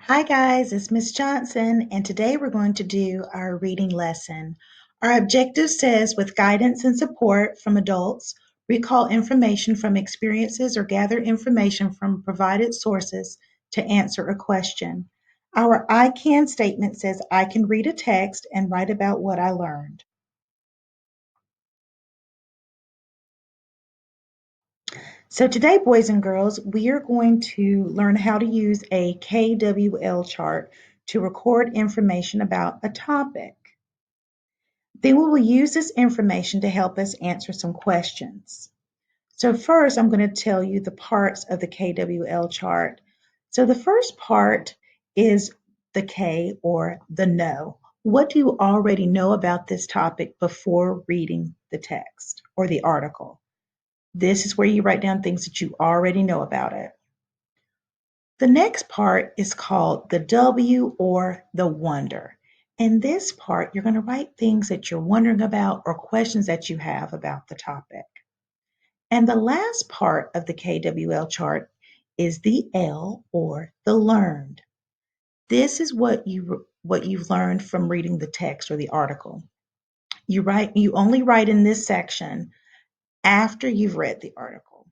Hi guys, it's Miss Johnson, and today we're going to do our reading lesson. Our objective says, with guidance and support from adults, recall information from experiences or gather information from provided sources to answer a question. Our I can statement says, I can read a text and write about what I learned. So today, boys and girls, we are going to learn how to use a KWL chart to record information about a topic. Then we will use this information to help us answer some questions. So first, I'm going to tell you the parts of the KWL chart. So the first part is the K, or the know. What do you already know about this topic before reading the text or the article? This is where you write down things that you already know about it. The next part is called the W, or the wonder. In this part, you're going to write things that you're wondering about or questions that you have about the topic. And the last part of the KWL chart is the L, or the learned. This is what you've learned from reading the text or the article. You only write in this section after you've read the article.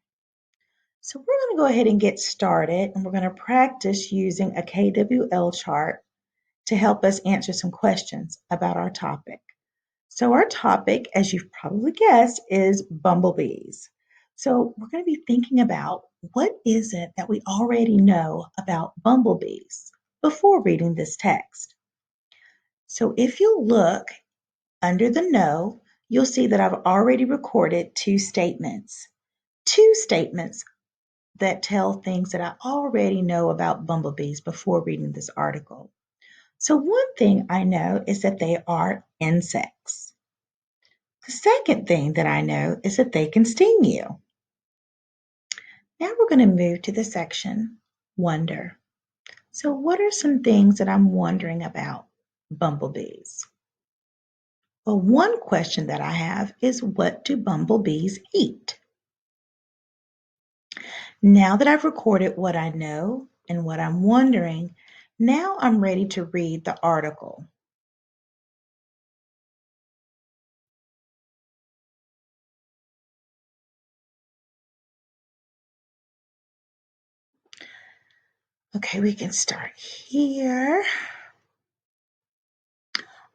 So we're going to go ahead and get started, and we're going to practice using a KWL chart to help us answer some questions about our topic. So our topic, as you've probably guessed, is bumblebees. So we're going to be thinking about, what is it that we already know about bumblebees before reading this text. So if you look under the know, you'll see that I've already recorded two statements. Two statements that tell things that I already know about bumblebees before reading this article. So one thing I know is that they are insects. The second thing that I know is that they can sting you. Now we're going to move to the section wonder. So what are some things that I'm wondering about bumblebees? Well, one question that I have is, what do bumblebees eat? Now that I've recorded what I know and what I'm wondering, now I'm ready to read the article. Okay, we can start here.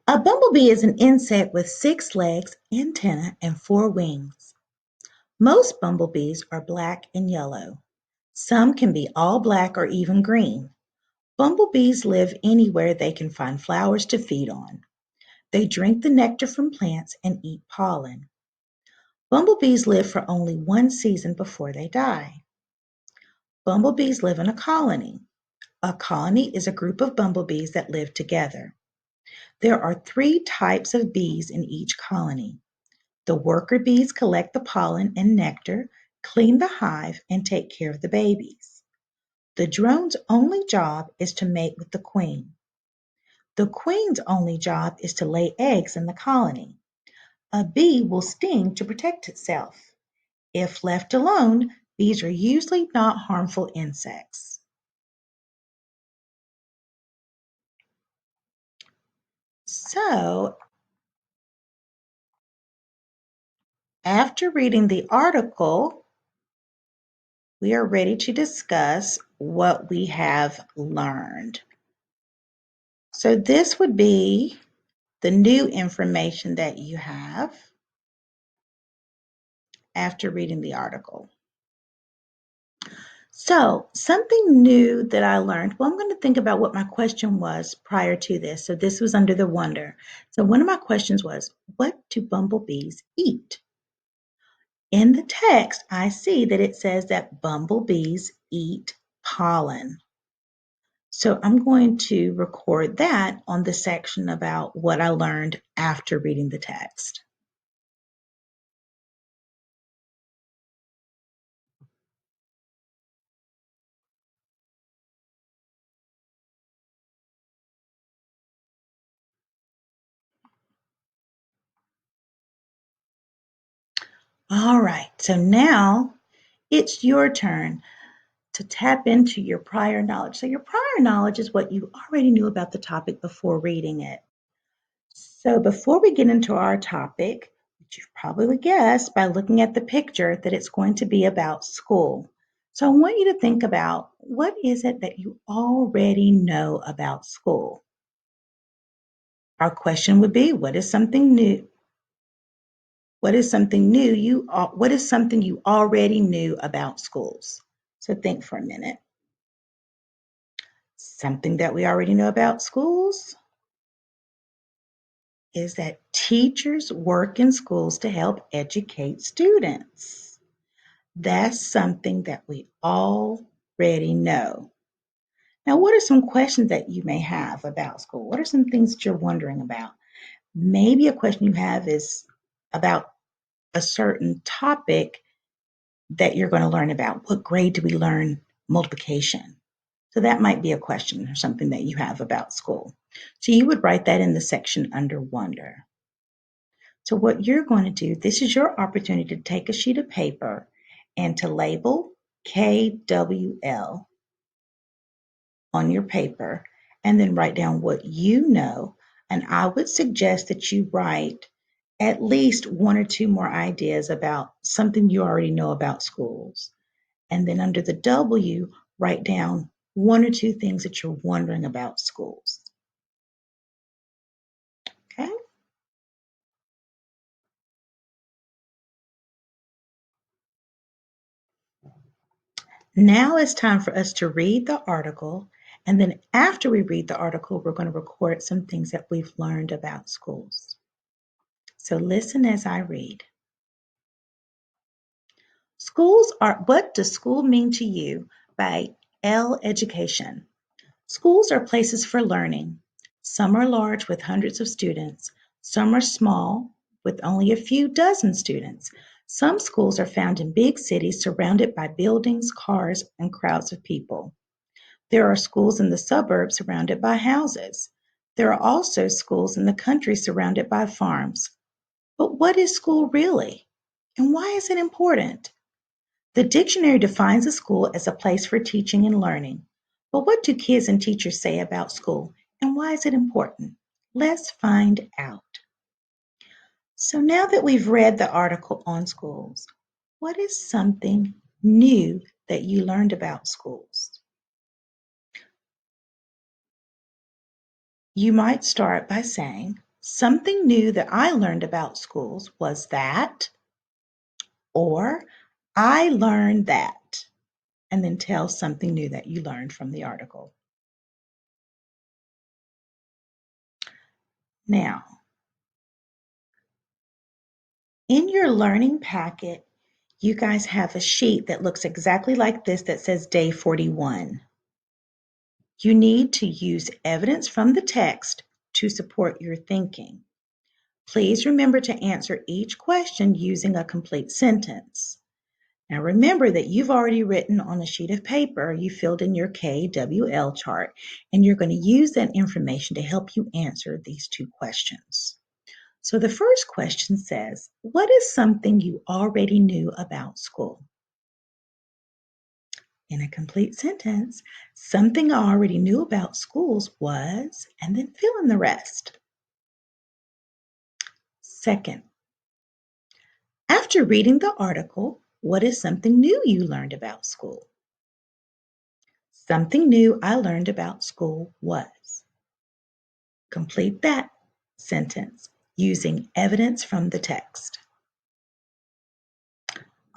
A bumblebee is an insect with 6 legs, antennae, and 4 wings. Most bumblebees are black and yellow. Some can be all black or even green. Bumblebees live anywhere they can find flowers to feed on. They drink the nectar from plants and eat pollen. Bumblebees live for only one season before they die. Bumblebees live in a colony. A colony is a group of bumblebees that live together. There are 3 types of bees in each colony. The worker bees collect the pollen and nectar, clean the hive, and take care of the babies. The drone's only job is to mate with the queen. The queen's only job is to lay eggs in the colony. A bee will sting to protect itself. If left alone, bees are usually not harmful insects. So, after reading the article, we are ready to discuss what we have learned. So this would be the new information that you have after reading the article. So something new that I learned, well, I'm going to think about what my question was prior to this. So this was under the wonder. So one of my questions was, what do bumblebees eat? In the text, I see that it says that bumblebees eat pollen. So I'm going to record that on the section about what I learned after reading the text. All right, so now it's your turn. to tap into your prior knowledge. So, your prior knowledge is what you already knew about the topic before reading it. So, before we get into our topic, which you've probably guessed by looking at the picture that it's going to be about school. So, I want you to think about what is it that you already know about school? Our question would be, what is something new? What is something new what is something you already knew about schools? So think for a minute. Something that we already know about schools is that teachers work in schools to help educate students. That's something that we already know. Now, what are some questions that you may have about school? What are some things that you're wondering about? Maybe a question you have is about a certain topic that you're going to learn about. What grade do we learn multiplication? So that might be a question or something that you have about school. So you would write that in the section under wonder. So what you're going to do, this is your opportunity to take a sheet of paper and to label KWL on your paper and then write down what you know. And I would suggest that you write at least one or two more ideas about something you already know about schools. And then under the W, write down one or two things that you're wondering about schools. Okay? Now it's time for us to read the article. And then after we read the article, we're going to record some things that we've learned about schools. So listen as I read. Schools are, what does school mean to you? By L. Education. Schools are places for learning. Some are large with hundreds of students. Some are small with only a few dozen students. Some schools are found in big cities surrounded by buildings, cars, and crowds of people. There are schools in the suburbs surrounded by houses. There are also schools in the country surrounded by farms. But what is school really? And why is it important? The dictionary defines a school as a place for teaching and learning. But what do kids and teachers say about school, and why is it important? Let's find out. So now that we've read the article on schools, what is something new that you learned about schools? You might start by saying, something new that I learned about schools was that, or I learned that, and then tell something new that you learned from the article. Now, in your learning packet, you guys have a sheet that looks exactly like this that says day 41. You need to use evidence from the text to support your thinking. Please remember to answer each question using a complete sentence. Now remember that you've already written on a sheet of paper, you filled in your KWL chart, and you're going to use that information to help you answer these two questions. So the first question says, what is something you already knew about school? In a complete sentence, something I already knew about schools was, and then fill in the rest. Second, after reading the article, what is something new you learned about school? Something new I learned about school was. Complete that sentence using evidence from the text.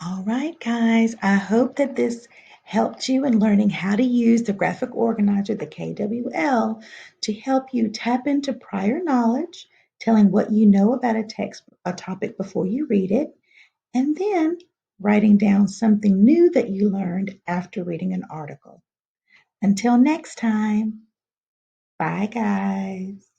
All right, guys, I hope that this helped you in learning how to use the graphic organizer, the KWL, to help you tap into prior knowledge, telling what you know about a topic before you read it, and then writing down something new that you learned after reading an article. Until next time, bye, guys.